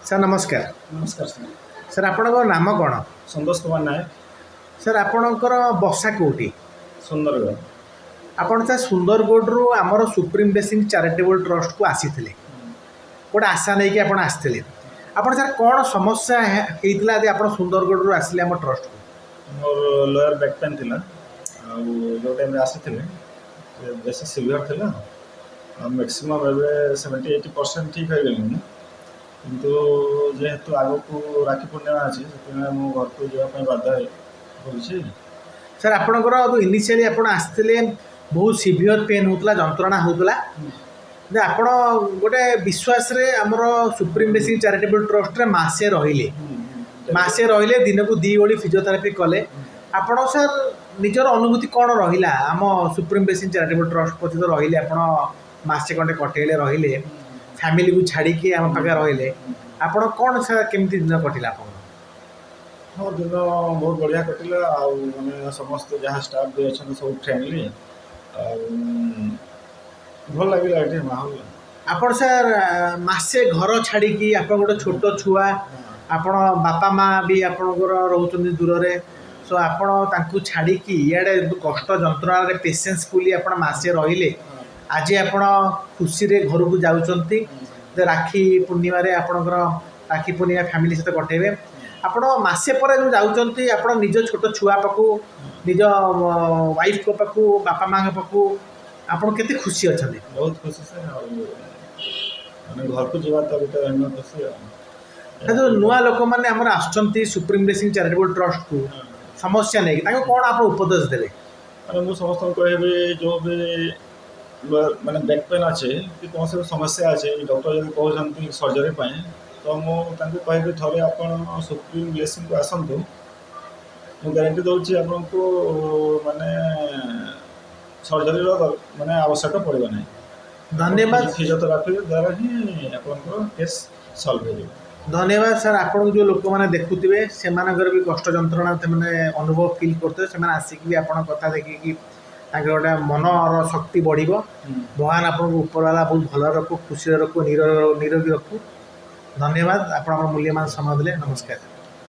Sir नमस्कार। नमस्कार sir. Sir आपणकर नाम कौन? संतोष कुमार नायक। सर आपणकर बसा कौटी? सुंदरगढ़। आपण सर सुंदरगढ़ रु आमर सुप्रीम ब्लेसिंग चैरिटेबल ट्रस्ट को आसी गोटे आशा नहीं कि आप आसते आप सर कौन समस्या होता आप सुंदरगढ़ रु आसिले आम ट्रस्ट को? मोर लोअर बैक पेन थिला जो टाइम आसी बेस सिवियर थिला मैक्सिमम एबे 70-80% ठीक हो गली किंतु जेहेतु आग को राखी पूर्णिमा अच्छी से मो घर को जावाई बाध्य होगी। सर आपणकर जो इनिशियली आप आसते बहुत सिवियर पेन होता जंत्रणा होता आप गोटे विश्वास रे आमर सुप्रीम ब्लेसिंग चैरिटेबल ट्रस्ट रे मासे रहिले दिन को 2 ओली फिजियोथेरापी कले आपण सर निजर अनुभूति कौन रहा आम सुप्रीम ब्लेसिंग चैरिटेबल ट्रस्ट प्रति तो रहिले आपण मासे कंटे कटेले रहिले फैमिली को छाड़ी आम पाखे रहिले आपण कौन सर केमती दिन कटिला आप? हाँ दिन बहुत बढ़िया कटिला मैंने समस्त जहाँ स्टाफ भी अच्छा सब फ्रेंडली भल लगे ये माहौल। आपण सर मासे घर छाड़ी आप गोटे छोट छुआ आपण बापा माँ भी आपणकर रोचन दूर से सो आपण छाड़ी इे कष्ट जंत्रणा पेसेंसफुली आप मासे रहिले आज आपण खुशी रे घर को जाऊँच राखी पूर्णिमा आपणकर राखी पूर्णिमा फैमिली सहित कटेबे आपण मासे पर जो जाऊँच आप निज छोट छुआ पाखु निज वाइफ को पाखु बापा माँ पाखु आपन केते खुशी अच्छा? बहुत खुशी से मैंने घर को जीवा तो गोटे अन्य खुशी जो नुआ लोक मैंने आमर आसुँच सुप्रीम ब्लेसिंग चैरिटेबल ट्रस्ट को समस्या नहीं कौन आप उपदेश देवे? मैंने मुझे समस्त कहे जो भी मैंने बैक पेन अच्छे कि कौन सी समस्या अच्छे डॉक्टर जब कहते सर्जरी तो मुझे कहे थे आप सुप्रीम ब्लेसिंग को आसतु मुझे गारंटी दूसरी आपको माने सर्जरी माने आवश्यकता पड़े ना। धन्यवाद। फिजियोथेरापी द्वारा ही आपको केस सॉल्व हो। धन्यवाद सर। आपन जो लोक मैंने देखुवे से भी कष्ट जंत्रणा मैंने अनुभव फील करते हैं आसिक भी आपन कथा देखिकी गोटे मनर शक्ति बढ़ भगवान आपको ऊपर वाला बहुत भल रखु खुशी रखु निरोगी रखु। धन्यवाद। आप मूल्यवान समय देले। नमस्कार।